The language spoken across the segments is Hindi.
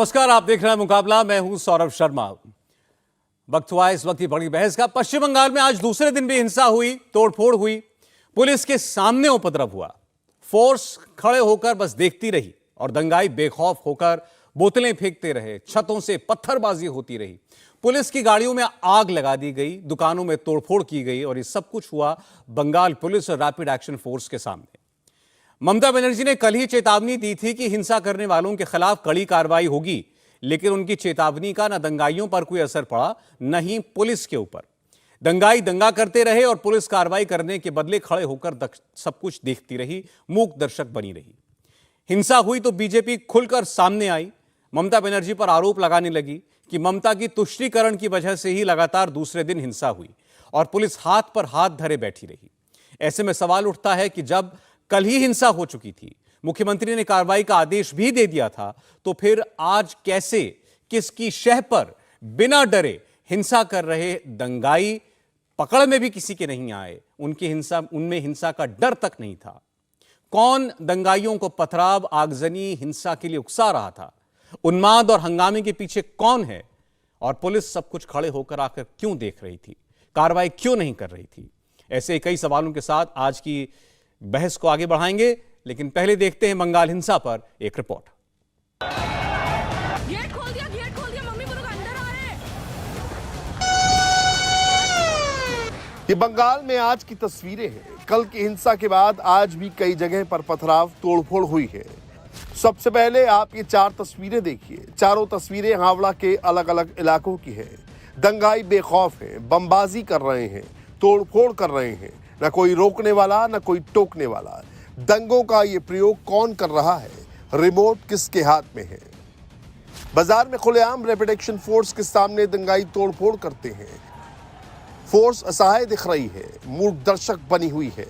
नमस्कार, आप देख रहे हैं मुकाबला। मैं हूं सौरभ शर्मा। वक्त हुआ इस वक्त की बड़ी बहस का। पश्चिम बंगाल में आज दूसरे दिन भी हिंसा हुई, तोड़फोड़ हुई, पुलिस के सामने उपद्रव हुआ। फोर्स खड़े होकर बस देखती रही और दंगाई बेखौफ होकर बोतलें फेंकते रहे, छतों से पत्थरबाजी होती रही, पुलिस की गाड़ियों में आग लगा दी गई, दुकानों में तोड़फोड़ की गई और ये सब कुछ हुआ बंगाल पुलिस और रैपिड एक्शन फोर्स के सामने। ममता बनर्जी ने कल ही चेतावनी दी थी कि हिंसा करने वालों के खिलाफ कड़ी कार्रवाई होगी, लेकिन उनकी चेतावनी का न दंगाइयों पर कोई असर पड़ा, न ही पुलिस के ऊपर। दंगाई दंगा करते रहे और पुलिस कार्रवाई करने के बदले खड़े होकर सब कुछ देखती रही, मूक दर्शक बनी रही। हिंसा हुई तो बीजेपी खुलकर सामने आई, ममता बनर्जी पर आरोप लगाने लगी कि ममता की तुष्टीकरण की वजह से ही लगातार दूसरे दिन हिंसा हुई और पुलिस हाथ पर हाथ धरे बैठी रही। ऐसे में सवाल उठता है कि जब कल ही हिंसा हो चुकी थी, मुख्यमंत्री ने कार्रवाई का आदेश भी दे दिया था, तो फिर आज कैसे, किसकी शह पर बिना डरे हिंसा कर रहे दंगाई पकड़ में भी किसी के नहीं आए, उनमें हिंसा का डर तक नहीं था। कौन दंगाइयों को पथराव, आगजनी, हिंसा के लिए उकसा रहा था? उन्माद और हंगामे के पीछे कौन है? और पुलिस सब कुछ खड़े होकर आकर क्यों देख रही थी, कार्रवाई क्यों नहीं कर रही थी? ऐसे कई सवालों के साथ आज की बहस को आगे बढ़ाएंगे, लेकिन पहले देखते हैं बंगाल हिंसा पर एक रिपोर्ट। गेट खोल दिया, मम्मी वो लोग अंदर आ रहे हैं। ये बंगाल में आज की तस्वीरें हैं। कल की हिंसा के बाद आज भी कई जगह पर पथराव, तोड़फोड़ हुई है। सबसे पहले आप ये 4 तस्वीरें देखिए। चारों तस्वीरें हावड़ा के अलग अलग इलाकों की है। दंगाई बेखौफ है, बमबाजी कर रहे हैं, तोड़फोड़ कर रहे हैं, न कोई रोकने वाला न कोई टोकने वाला। दंगों का ये प्रयोग कौन कर रहा है? रिमोट किसके हाथ में है? बाजार में खुलेआम रैपिड एक्शन फोर्स के सामने दंगाई तोड़फोड़ करते हैं। फोर्स असहाय दिख रही है, मूक दर्शक बनी हुई है।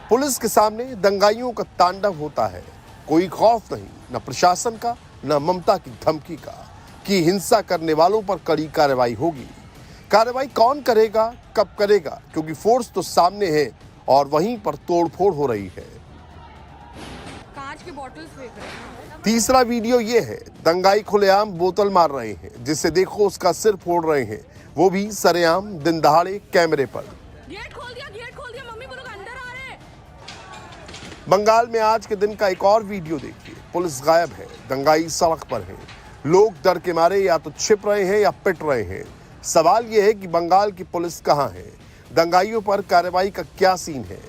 पुलिस के सामने दंगाइयों का तांडव होता है। कोई खौफ नहीं, न प्रशासन का न ममता की धमकी का कि हिंसा करने वालों पर कड़ी कार्रवाई होगी। कार्रवाई कौन करेगा, कब करेगा? क्योंकि फोर्स तो सामने है और वहीं पर तोड़फोड़ हो रही है। कांच के बॉटल्स फेंक रहे हैं। तीसरा वीडियो ये है, दंगाई खुलेआम बोतल मार रहे हैं, जिसे देखो उसका सिर फोड़ रहे हैं, वो भी सरेआम, दिन दहाड़े, कैमरे पर। गेट खोल दिया, मम्मी वो लोग अंदर आ रहे हैं। बंगाल में आज के दिन का एक और वीडियो देखिए। पुलिस गायब है, दंगाई सड़क पर है। लोग डर के मारे या तो छिप रहे हैं या पिट रहे हैं। सवाल यह है कि बंगाल की पुलिस कहां है? दंगाइयों पर कार्रवाई का क्या सीन है?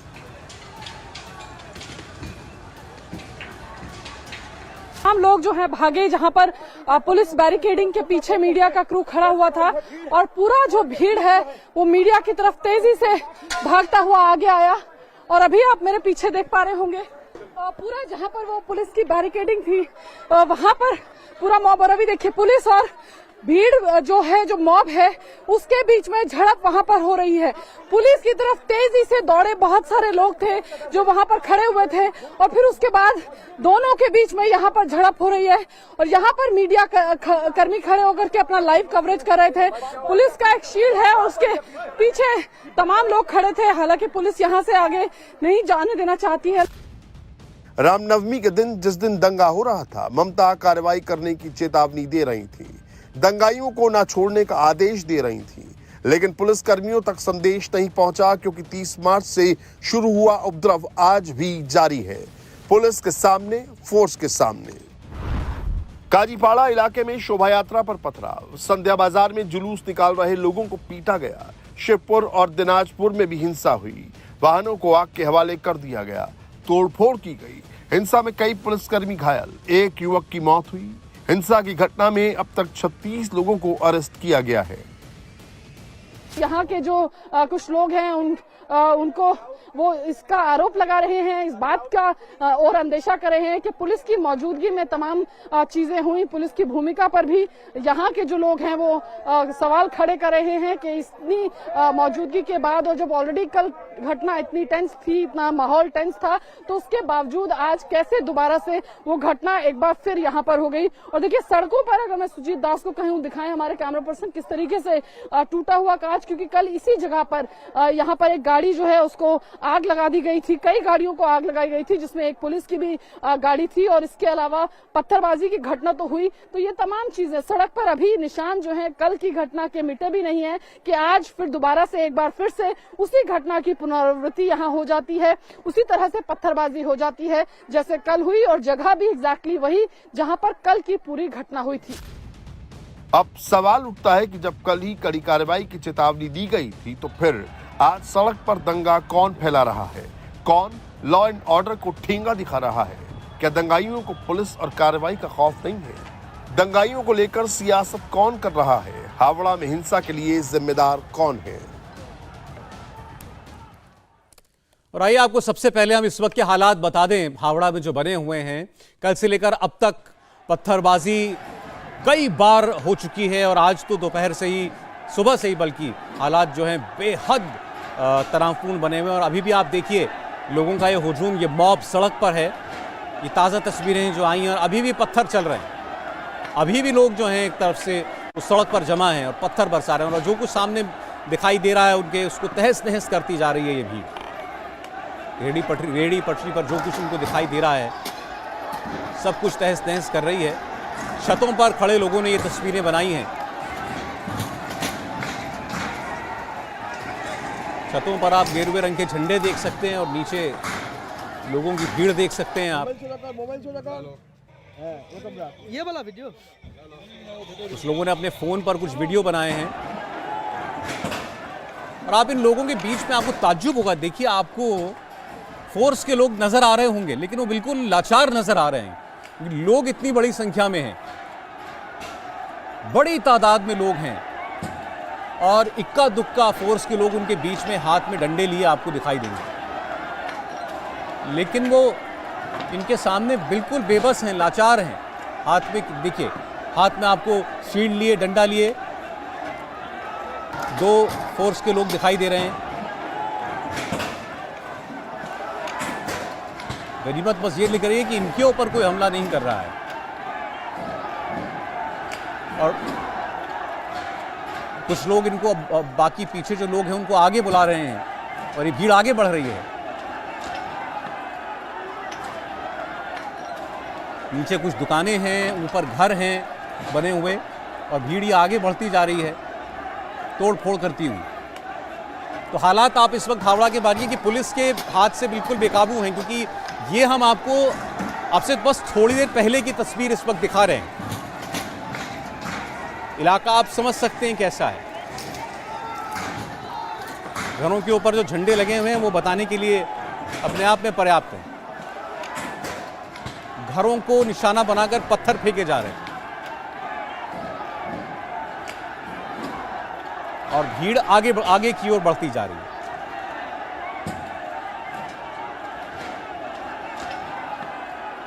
हम लोग जो है भागे, जहां पर पुलिस बैरिकेडिंग के पीछे मीडिया का क्रू खड़ा हुआ था और पूरा जो भीड़ है वो मीडिया की तरफ तेजी से भागता हुआ आगे आया। और अभी आप मेरे पीछे देख पा रहे होंगे पूरा जहां पर वो पुलिस की बैरिकेडिंग थी वहां पर पूरा मॉब। और अभी देखिए पुलिस और भीड़ जो है, जो मॉब है, उसके बीच में झड़प वहां पर हो रही है। पुलिस की तरफ तेजी से दौड़े बहुत सारे लोग थे जो वहां पर खड़े हुए थे और फिर उसके बाद दोनों के बीच में यहाँ पर झड़प हो रही है। और यहाँ पर मीडिया कर्मी खड़े होकर के अपना लाइव कवरेज कर रहे थे। पुलिस का एक शील्ड है और उसके पीछे तमाम लोग खड़े थे। हालांकि पुलिस यहाँ से आगे नहीं जाने देना चाहती है। रामनवमी के दिन, जिस दिन दंगा हो रहा था, ममता कार्रवाई करने की चेतावनी दे रही थी, दंगाइयों को ना छोड़ने का आदेश दे रही थी, लेकिन पुलिस कर्मियों तक संदेश नहीं पहुंचा, क्योंकि 30 मार्च से शुरू हुआ उपद्रव आज भी जारी है। पुलिस के सामने, फोर्स के सामने। काजीपाड़ा इलाके में शोभा यात्रा पर पथराव, संध्या बाजार में जुलूस निकाल रहे लोगों को पीटा गया। शिवपुर और दिनाजपुर में भी हिंसा हुई, वाहनों को आग के हवाले कर दिया गया, तोड़फोड़ की गई। हिंसा में कई पुलिसकर्मी घायल, एक युवक की मौत हुई। हिंसा की घटना में अब तक 36 लोगों को अरेस्ट किया गया है। यहाँ के जो कुछ लोग हैं उनको वो इसका आरोप लगा रहे हैं, इस बात का और अंदेशा कर रहे हैं कि पुलिस की मौजूदगी में तमाम चीजें हुई। पुलिस की भूमिका पर भी यहाँ के जो लोग हैं वो सवाल खड़े कर रहे हैं कि इतनी मौजूदगी के बाद, और जब ऑलरेडी कल घटना इतनी टेंस थी, इतना माहौल टेंस था, तो उसके बावजूद आज कैसे दोबारा से वो घटना एक बार फिर यहाँ पर हो गई। और देखिए सड़कों पर, अगर मैं सुजीत दास को कहूँ, दिखाएं हमारे कैमरा पर्सन, किस तरीके से टूटा हुआ कांच, क्योंकि कल इसी जगह पर यहाँ पर एक गाड़ी जो है उसको आग लगा दी गई थी, कई गाड़ियों को आग लगाई गई थी, जिसमें एक पुलिस की भी गाड़ी थी और इसके अलावा पत्थरबाजी की घटना तो हुई। तो ये तमाम चीजें सड़क पर अभी निशान जो है कल की घटना के मिटे भी नहीं है कि आज फिर दोबारा से एक बार फिर से उसी घटना की पुनरावृत्ति यहाँ हो जाती है, उसी तरह से पत्थरबाजी हो जाती है जैसे कल हुई, और जगह भी एग्जैक्टली वही जहाँ पर कल की पूरी घटना हुई थी। अब सवाल उठता है कि जब कल ही कड़ी कार्रवाई की चेतावनी दी गई थी तो फिर आज सड़क पर दंगा कौन फैला रहा है? कौन लॉ एंड ऑर्डर को ठेंगा दिखा रहा है? क्या दंगाइयों को पुलिस और कार्रवाई का खौफ नहीं है? दंगाइयों को लेकर सियासत कौन कर रहा है? हावड़ा में हिंसा के लिए जिम्मेदार कौन है? और आइए आपको सबसे पहले हम इस वक्त के हालात बता दें हावड़ा में जो बने हुए हैं। कल से लेकर अब तक पत्थरबाजी कई बार हो चुकी है और आज तो दोपहर से ही, सुबह से ही बल्कि हालात जो हैं बेहद तनावपूर्ण बने हुए हैं। और अभी भी आप देखिए लोगों का ये हुजूम, ये मॉब सड़क पर है। ये ताज़ा तस्वीरें जो आई हैं और अभी भी पत्थर चल रहे हैं। अभी भी लोग जो हैं एक तरफ से उस सड़क पर जमा हैं और पत्थर बरसा रहे हैं और जो कुछ सामने दिखाई दे रहा है उनके उसको तहस नहस करती जा रही है ये भीड़। रेडी पटरी पर जो कुछ उनको दिखाई दे रहा है सब कुछ तहस नहस कर रही है। छतों पर खड़े लोगों ने ये तस्वीरें बनाई हैं। छतों पर आप गेरुए रंग के झंडे देख सकते हैं और नीचे लोगों की भीड़ देख सकते हैं आप। ये वाला वीडियो कुछ लोगों ने अपने फोन पर कुछ वीडियो बनाए हैं और आप इन लोगों के बीच में आपको ताज्जुब होगा। देखिए आपको फोर्स के लोग नजर आ रहे होंगे लेकिन वो बिल्कुल लाचार नजर आ रहे हैं। लोग इतनी बड़ी संख्या में हैं, बड़ी तादाद में लोग हैं और इक्का दुक्का फोर्स के लोग उनके बीच में हाथ में डंडे लिए आपको दिखाई देंगे, लेकिन वो इनके सामने बिल्कुल बेबस हैं, लाचार हैं। हाथ में देखिए, हाथ में आपको शील्ड लिए, डंडा लिए दो फोर्स के लोग दिखाई दे रहे हैं। गनीमत बस ये लिख रही है कि इनके ऊपर कोई हमला नहीं कर रहा है और कुछ लोग इनको बाकी पीछे जो लोग हैं उनको आगे बुला रहे हैं और ये भीड़ आगे बढ़ रही है। नीचे कुछ दुकानें हैं, ऊपर घर हैं बने हुए और भीड़ ये आगे बढ़ती जा रही है तोड़ फोड़ करती हुई। तो हालात आप इस वक्त हावड़ा के बाकी की पुलिस के हाथ से बिल्कुल बेकाबू हैं, क्योंकि ये हम आपसे बस थोड़ी देर पहले की तस्वीर इस वक्त दिखा रहे हैं। इलाका आप समझ सकते हैं कैसा है। घरों के ऊपर जो झंडे लगे हुए हैं वो बताने के लिए अपने आप में पर्याप्त हैं। घरों को निशाना बनाकर पत्थर फेंके जा रहे हैं और भीड़ आगे की ओर बढ़ती जा रही है।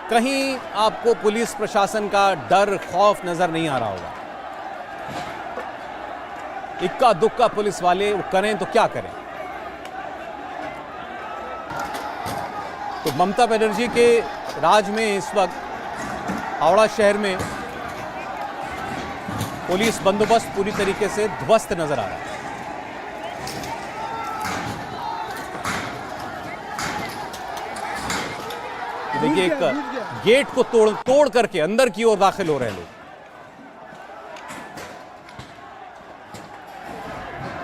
कहीं आपको पुलिस प्रशासन का डर, खौफ नजर नहीं आ रहा होगा। इक्का दुक्का पुलिस वाले वो करें तो क्या करें। तो ममता बनर्जी के राज में इस वक्त हावड़ा शहर में पुलिस बंदोबस्त पूरी तरीके से ध्वस्त नजर आ रहा है। देखिए एक गेट को तोड़ करके अंदर की ओर दाखिल हो रहे हैं लोग।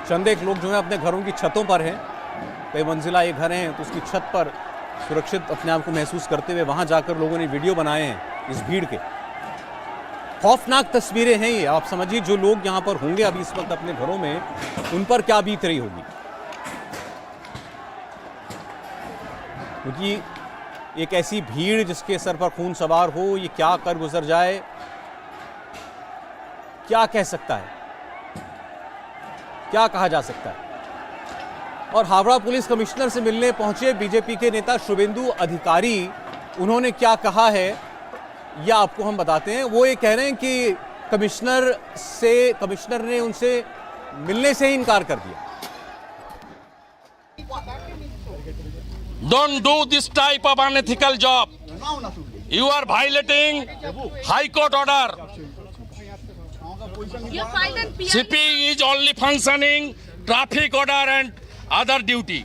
चंद एक लोग जो है अपने घरों की छतों पर हैं, कई मंजिला ये घर हैं तो उसकी छत पर सुरक्षित अपने आप को महसूस करते हुए वहां जाकर लोगों ने वीडियो बनाए हैं इस भीड़ के। खौफनाक तस्वीरें हैं ये। आप समझिए जो लोग यहां पर होंगे अभी इस वक्त अपने घरों में, उन पर क्या बीत रही होगी, क्योंकि एक ऐसी भीड़ जिसके सर पर खून सवार हो, ये क्या कर गुजर जाए, क्या कह सकता है, क्या कहा जा सकता है। और हावड़ा पुलिस कमिश्नर से मिलने पहुंचे बीजेपी के नेता शुभेंदु अधिकारी, उन्होंने क्या कहा है यह आपको हम बताते हैं। वो ये कह रहे हैं कि कमिश्नर ने उनसे मिलने से ही इनकार कर दिया। Don't do this type of unethical job. You are violating High Court order. CP is only functioning traffic order and other duty.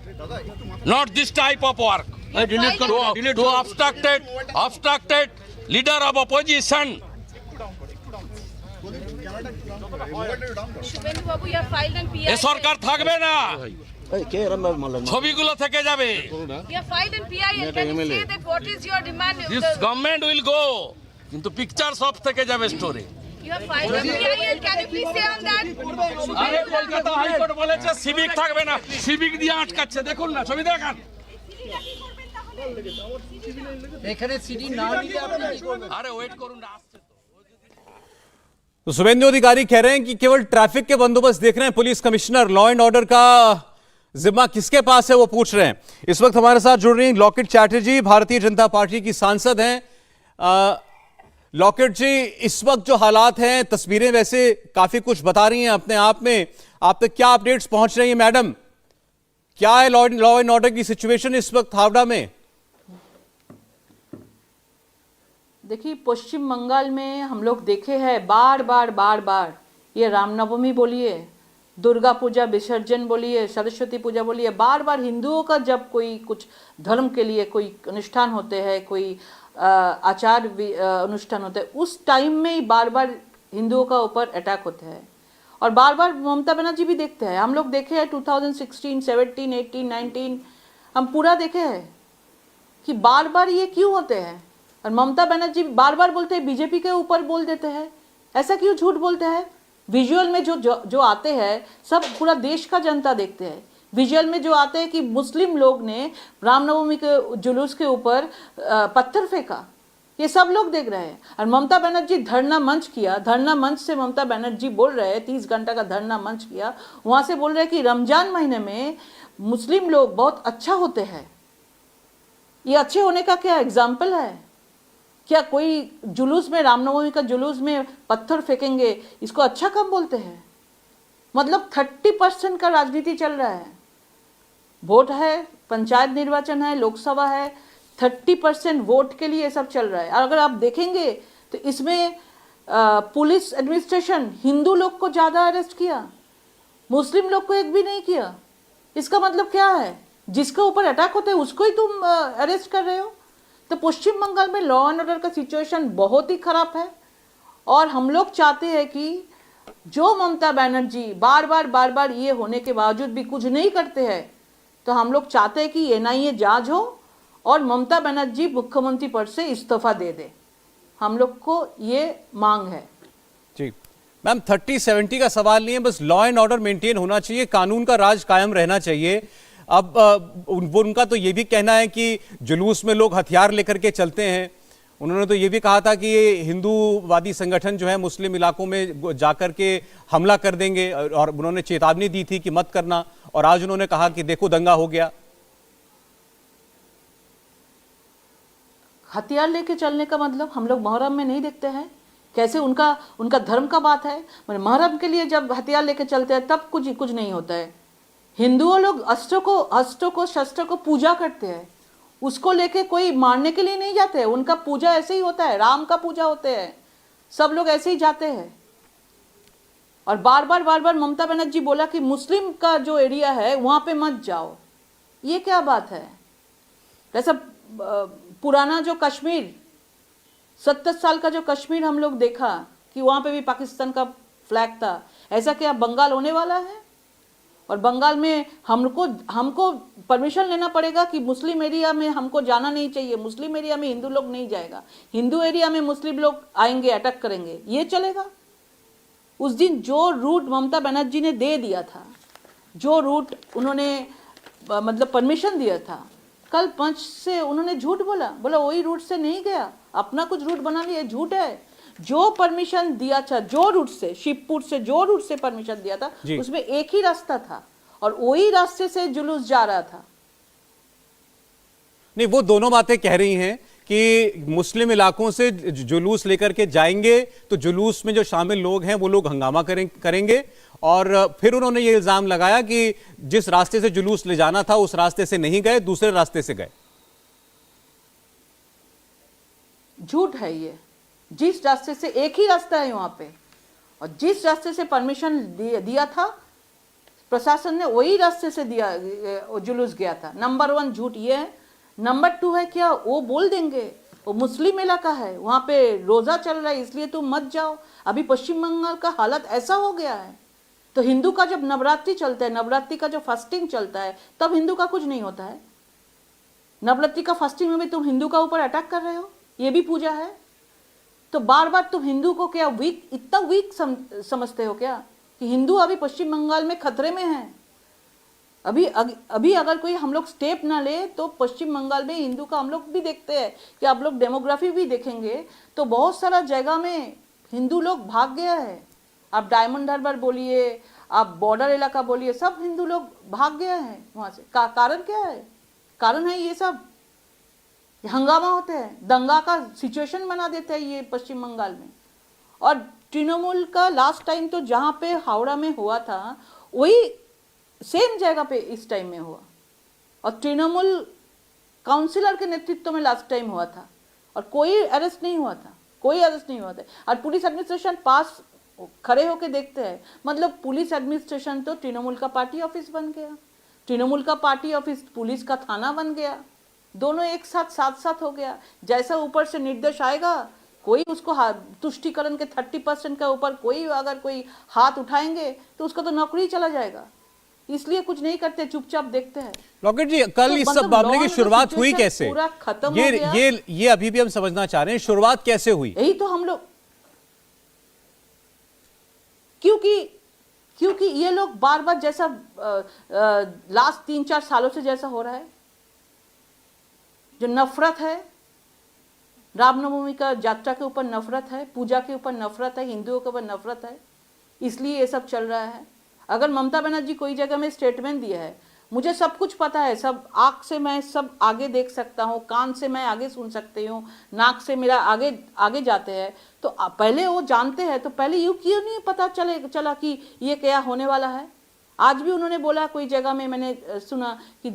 not this type of work. To obstructed leader of opposition. Suvendu Babu, you have filed an PI. এ সরকার থাকবে না, ছবিগুলো থেকে যাবে। You have filed an PIL. Can you say that what is your demand? This government will go, কিন্তু পিকচার সব থেকে যাবে স্টোরে। You have filed an PIL. Can you please say on that? আরে কলকাতা হাইকোর্ট বলেছে সিভিক থাকবে না, সিভিক দিয়ে আটকাচ্ছে, দেখুন না ছবি দেখান। এখানে সিডি না নিলে আপনি কি করবেন? আরে ওয়েট করুন না, আসছে। तो शुभेंदु अधिकारी कह रहे हैं कि केवल ट्रैफिक के बंदोबस्त देख रहे हैं, police commissioner law and order का जिम्मा किसके पास है वो पूछ रहे हैं। इस वक्त हमारे साथ जुड़ रही हैं लॉकेट चैटर्जी, भारतीय जनता पार्टी की सांसद हैं। लॉकेट जी, इस वक्त जो हालात हैं, तस्वीरें वैसे काफी कुछ बता रही हैं अपने आप में, आप तक क्या अपडेट्स पहुंच रही हैं मैडम? क्या है लॉ एंड ऑर्डर की सिचुएशन इस वक्त हावड़ा में? देखिए, पश्चिम बंगाल में हम लोग देखे हैं बार बार ये रामनवमी बोलिए, दुर्गा पूजा विसर्जन बोलिए, सरस्वती पूजा बोलिए, बार बार हिंदुओं का जब कोई कुछ धर्म के लिए कोई अनुष्ठान होते हैं, कोई आचार अनुष्ठान होते हैं, उस टाइम में ही बार बार हिंदुओं का ऊपर अटैक होते हैं। और बार बार ममता बनर्जी भी देखते हैं, हम लोग देखे हैं 2016, 17, 18, 19, हम पूरा देखे हैं कि बार बार ये क्यों होते हैं। और ममता बनर्जी बार बार बोलते हैं बीजेपी के ऊपर बोल देते हैं, ऐसा क्यों झूठ बोलते हैं? विजुअल में जो आते हैं सब पूरा देश का जनता देखते हैं। विजुअल में जो आते हैं कि मुस्लिम लोग ने रामनवमी के जुलूस के ऊपर पत्थर फेंका, ये सब लोग देख रहे हैं। और ममता बनर्जी धरना मंच किया, धरना मंच से ममता बनर्जी बोल रहे हैं, 30 घंटा का धरना मंच किया, वहां से बोल रहे हैं कि रमजान महीने में मुस्लिम लोग बहुत अच्छा होते हैं। ये अच्छे होने का क्या एग्जाम्पल है? क्या कोई जुलूस में, रामनवमी का जुलूस में पत्थर फेंकेंगे, इसको अच्छा काम बोलते हैं? मतलब 30% का राजनीति चल रहा है। वोट है, पंचायत निर्वाचन है, लोकसभा है, 30% वोट के लिए सब चल रहा है। और अगर आप देखेंगे तो इसमें पुलिस एडमिनिस्ट्रेशन हिंदू लोग को ज़्यादा अरेस्ट किया, मुस्लिम लोग को एक भी नहीं किया। इसका मतलब क्या है? जिसके ऊपर अटैक होते हैं उसको ही तुम अरेस्ट कर रहे हो। तो पश्चिम बंगाल में लॉ एंड ऑर्डर का सिचुएशन बहुत ही खराब है। और हम लोग चाहते हैं कि जो ममता बनर्जी बार बार ये होने के बावजूद भी कुछ नहीं करते हैं, तो हम लोग चाहते हैं कि एनआईए जांच हो और ममता बनर्जी मुख्यमंत्री पद से इस्तीफा दे दे। हम लोग को ये मांग है। जी मैम, 30-70 का सवाल नहीं है, बस लॉ एंड ऑर्डर मेंटेन होना चाहिए, कानून का राज कायम रहना चाहिए। अब उनका तो ये भी कहना है कि जुलूस में लोग हथियार लेकर के चलते हैं। उन्होंने तो ये भी कहा था कि ये हिंदूवादी संगठन जो है मुस्लिम इलाकों में जाकर के हमला कर देंगे, और उन्होंने चेतावनी दी थी कि मत करना, और आज उन्होंने कहा कि देखो दंगा हो गया। हथियार लेके चलने का मतलब हम लोग मुहर्रम में नहीं देखते हैं? कैसे उनका धर्म का बात है। मुहर्रम के लिए जब हथियार लेके चलते हैं तब कुछ नहीं होता है। हिंदुओं लोग अस्त्रों को शस्त्र को पूजा करते हैं, उसको लेके कोई मारने के लिए नहीं जाते हैं। उनका पूजा ऐसे ही होता है, राम का पूजा होते हैं, सब लोग ऐसे ही जाते हैं। और बार बार ममता बनर्जी बोला कि मुस्लिम का जो एरिया है वहां पे मत जाओ। ये क्या बात है? जैसा पुराना जो कश्मीर 70 साल का जो कश्मीर हम लोग देखा कि वहां पे भी पाकिस्तान का फ्लैग था, ऐसा क्या बंगाल होने वाला है? और बंगाल में हमको परमिशन लेना पड़ेगा कि मुस्लिम एरिया में हमको जाना नहीं चाहिए, मुस्लिम एरिया में हिंदू लोग नहीं जाएगा, हिंदू एरिया में मुस्लिम लोग आएंगे, अटैक करेंगे, ये चलेगा? उस दिन जो रूट ममता बनर्जी ने दे दिया था, जो रूट उन्होंने मतलब परमिशन दिया था, कल पंच से उन्होंने झूठ बोला वही रूट से नहीं गया, अपना कुछ रूट बना लिया। झूठ है। जो परमिशन दिया था, जो रूट से, शिवपुर से जो रूट से परमिशन दिया था, उसमें एक ही रास्ता था और वही रास्ते से जुलूस जा रहा था। नहीं, वो दोनों बातें कह रही हैं कि मुस्लिम इलाकों से जुलूस लेकर के जाएंगे तो जुलूस में जो शामिल लोग हैं वो लोग हंगामा करेंगे, और फिर उन्होंने ये इल्जाम लगाया कि जिस रास्ते से जुलूस ले जाना था उस रास्ते से नहीं गए, दूसरे रास्ते से गए। झूठ है ये। जिस रास्ते से, एक ही रास्ता है वहां पे, और जिस रास्ते से परमिशन दिया था प्रशासन ने वही रास्ते से दिया, जुलूस गया था। नंबर 1 झूठ ये है। नंबर 2 है क्या वो बोल देंगे वो मुस्लिम इलाका है, वहाँ पे रोजा चल रहा है इसलिए तुम मत जाओ। अभी पश्चिम बंगाल का हालत ऐसा हो गया है, तो हिंदू का जब नवरात्रि चलता है, नवरात्रि का जो फास्टिंग चलता है, तब हिंदू का कुछ नहीं होता है। नवरात्रि का फास्टिंग में भी तुम हिंदू का ऊपर अटैक कर रहे हो, ये भी पूजा है। तो बार बार तुम हिंदू को क्या वीक, इतना वीक समझते हो क्या कि हिंदू अभी पश्चिम बंगाल में खतरे में है। अभी अगर कोई हम लोग स्टेप ना ले तो पश्चिम बंगाल में हिंदू का हम लोग भी देखते हैं कि आप लोग डेमोग्राफी भी देखेंगे तो बहुत सारा जगह में हिंदू लोग भाग गया है। आप डायमंड हार्बर बोलिए, आप बॉर्डर इलाका बोलिए, सब हिंदू लोग भाग गया है वहां से। कारण क्या है? कारण है ये सब हंगामा होते हैं, दंगा का सिचुएशन बना देते हैं ये पश्चिम बंगाल में। और तृणमूल का लास्ट टाइम तो जहाँ पे हावड़ा में हुआ था वही सेम जगह पे इस टाइम में हुआ, और तृणमूल काउंसिलर के नेतृत्व में लास्ट टाइम हुआ था और कोई अरेस्ट नहीं हुआ था, कोई अरेस्ट नहीं हुआ था। और पुलिस एडमिनिस्ट्रेशन पास खड़े होके देखते हैं, मतलब पुलिस एडमिनिस्ट्रेशन तो तृणमूल का पार्टी ऑफिस बन गया, तृणमूल का पार्टी ऑफिस पुलिस का थाना बन गया, दोनों एक साथ साथ हो गया। जैसा ऊपर से निर्देश आएगा कोई उसको तुष्टिकरण के 30% का ऊपर कोई अगर कोई हाथ उठाएंगे तो उसका तो नौकरी चला जाएगा। इसलिए कुछ नहीं करते, चुपचाप देखते हैं। लॉकेट जी, कल तो इस सब मतलब मामले की law शुरुआत हुई situation कैसे? पूरा खत्म हो गया। ये अभी भी हम समझना चाह रहे हैं, शुरुआत कैसे हुई? यही तो हम लोग, क्योंकि ये लोग बार बार जैसा लास्ट 3-4 सालों से जैसा हो रहा है, जो नफरत है, रामनवमी का यात्रा के ऊपर नफरत है, पूजा के ऊपर नफरत है, हिंदुओं के ऊपर नफरत है, इसलिए ये सब चल रहा है। अगर ममता बनर्जी कोई जगह में स्टेटमेंट दिया है, मुझे सब कुछ पता है, सब आँख से मैं सब आगे देख सकता हूँ, कान से मैं आगे सुन सकती हूँ, नाक से मेरा आगे जाते हैं, तो पहले वो जानते हैं, तो पहले यूँ क्यों नहीं पता चला कि ये क्या होने वाला है। आज भी उन्होंने बोला कोई जगह में, मैंने सुना कि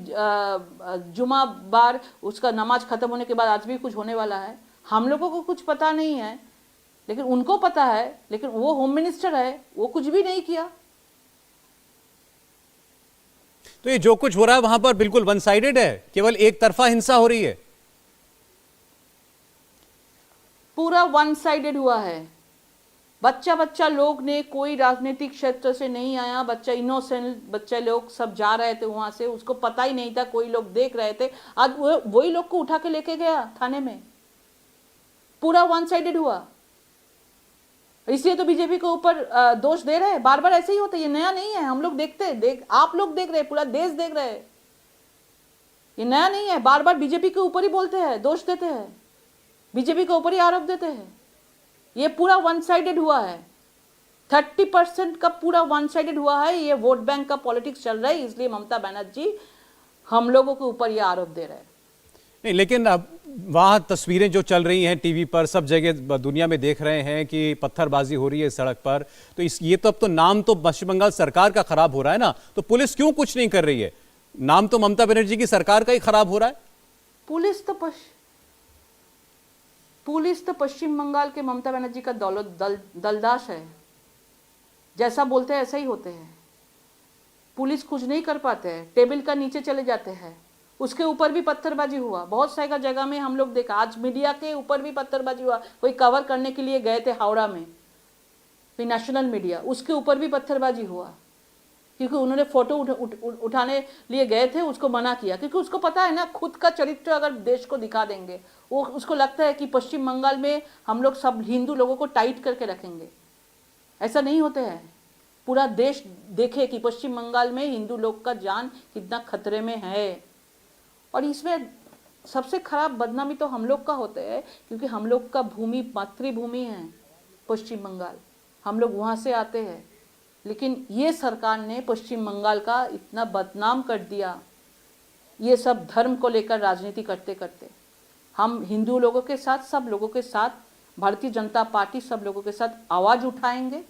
जुमा बार उसका नमाज खत्म होने के बाद आज भी कुछ होने वाला है। हम लोगों को कुछ पता नहीं है, लेकिन उनको पता है, लेकिन वो होम मिनिस्टर है, वो कुछ भी नहीं किया। तो ये जो कुछ हो रहा है वहां पर बिल्कुल वन साइडेड है, केवल एक तरफा हिंसा हो रही है, पूरा वन साइडेड हुआ है। बच्चा लोग ने, कोई राजनीतिक क्षेत्र से नहीं आया, बच्चा इनोसेंट बच्चे लोग सब जा रहे थे वहां से, उसको पता ही नहीं था, कोई लोग देख रहे थे, आज वही लोग को उठा के लेके गया थाने में। पूरा वन साइडेड हुआ, इसलिए तो बीजेपी के ऊपर दोष दे रहे हैं। बार बार ऐसे ही होता है, ये नया नहीं है, हम लोग आप लोग देख रहे हैं, पूरा देश देख रहे हैं, ये नया नहीं है। बार बार बीजेपी के ऊपर ही बोलते हैं, दोष देते हैं, बीजेपी के ऊपर ही आरोप देते हैं। ये पूरा वन साइडेड हुआ है, 30% का पूरा वन साइडेड हुआ है। ये वोट बैंक का पॉलिटिक्स चल रहा है, इसलिए ममता बनर्जी हम लोगों के ऊपर ये आरोप दे रहे हैं। नहीं, लेकिन अब वहां तस्वीरें जो चल रही हैं टीवी पर, सब जगह दुनिया में देख रहे हैं कि पत्थरबाजी हो रही है सड़क पर, तो ये तो अब तो नाम तो पश्चिम बंगाल सरकार का खराब हो रहा है ना, तो पुलिस क्यों कुछ नहीं कर रही है? नाम तो ममता बनर्जी की सरकार का ही खराब हो रहा है। पुलिस तो पश्चिम बंगाल के ममता बनर्जी का दलदास है, जैसा बोलते हैं ऐसा ही होते हैं। पुलिस कुछ नहीं कर पाते हैं, टेबल का नीचे चले जाते हैं। उसके ऊपर भी पत्थरबाजी हुआ, बहुत सारी जगह में हम लोग देखा। आज मीडिया के ऊपर भी पत्थरबाजी हुआ, कोई कवर करने के लिए गए थे हावड़ा में, कोई नेशनल मीडिया, उसके ऊपर भी पत्थरबाजी हुआ, क्योंकि उन्होंने फोटो उठाने लिए गए थे, उसको मना किया, क्योंकि उसको पता है ना, खुद का चरित्र अगर देश को दिखा देंगे, वो उसको लगता है कि पश्चिम बंगाल में हम लोग सब हिंदू लोगों को टाइट करके रखेंगे। ऐसा नहीं होता है, पूरा देश देखे कि पश्चिम बंगाल में हिंदू लोग का जान कितना खतरे में है। और इसमें सबसे खराब बदनामी तो हम लोग का होता है, क्योंकि हम लोग का भूमि मातृभूमि है पश्चिम बंगाल, हम लोग वहाँ से आते हैं। लेकिन ये सरकार ने पश्चिम बंगाल का इतना बदनाम कर दिया, ये सब धर्म को लेकर राजनीति करते करते। हम हिंदू लोगों के साथ, सब लोगों के साथ, भारतीय जनता पार्टी सब लोगों के साथ आवाज़ उठाएंगे,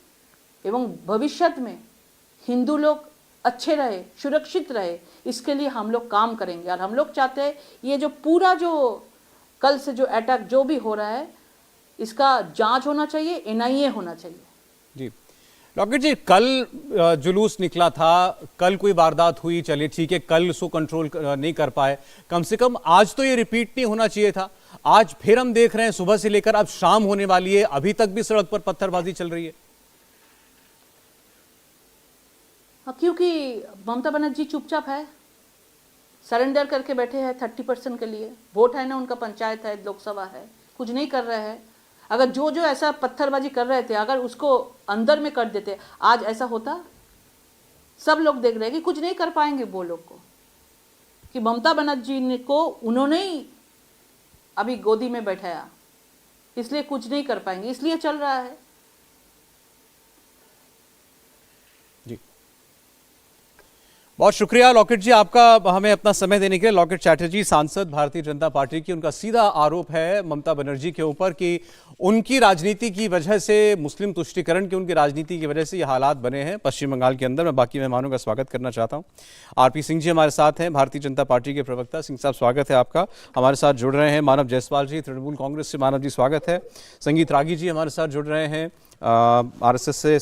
एवं भविष्य में हिंदू लोग अच्छे रहे, सुरक्षित रहे, इसके लिए हम लोग काम करेंगे। और हम लोग चाहते हैं ये जो पूरा जो कल से जो अटैक जो भी हो रहा है, इसका जांच होना चाहिए, NIA होना चाहिए। जी, लॉकेट जी, कल जुलूस निकला था, कल कोई वारदात हुई, चलिए ठीक है, कल उसको कंट्रोल नहीं कर पाए, कम से कम आज तो ये रिपीट नहीं होना चाहिए था। आज फिर हम देख रहे हैं सुबह से लेकर अब शाम होने वाली है, अभी तक भी सड़क पर पत्थरबाजी चल रही है। क्योंकि ममता बनर्जी चुपचाप है, सरेंडर करके बैठे हैं 30% के लिए। वोट है ना, उनका पंचायत है, लोकसभा है, कुछ नहीं कर रहे हैं। अगर जो जो ऐसा पत्थरबाजी कर रहे थे, अगर उसको अंदर में कर देते, आज ऐसा होता? सब लोग देख रहे हैं कि कुछ नहीं कर पाएंगे वो लोग को, कि ममता बनर्जी को उन्होंने ही अभी गोदी में बैठाया, इसलिए कुछ नहीं कर पाएंगे, इसलिए चल रहा है। बहुत शुक्रिया लॉकेट जी आपका हमें अपना समय देने के लिए। लॉकेट चैटर्जी, सांसद भारतीय जनता पार्टी की, उनका सीधा आरोप है ममता बनर्जी के ऊपर कि उनकी राजनीति की वजह से, मुस्लिम तुष्टीकरण की उनकी राजनीति की वजह से ये हालात बने हैं पश्चिम बंगाल के अंदर। मैं बाकी मेहमानों का स्वागत करना चाहता हूं। आरपी सिंह जी हमारे साथ हैं, भारतीय जनता पार्टी के प्रवक्ता। सिंह साहब स्वागत है आपका। हमारे साथ जुड़ रहे हैं मानव जायसवाल जी, तृणमूल कांग्रेस से। मानव जी स्वागत है। संगीत रागी जी हमारे साथ जुड़ रहे हैं, आरएसएस से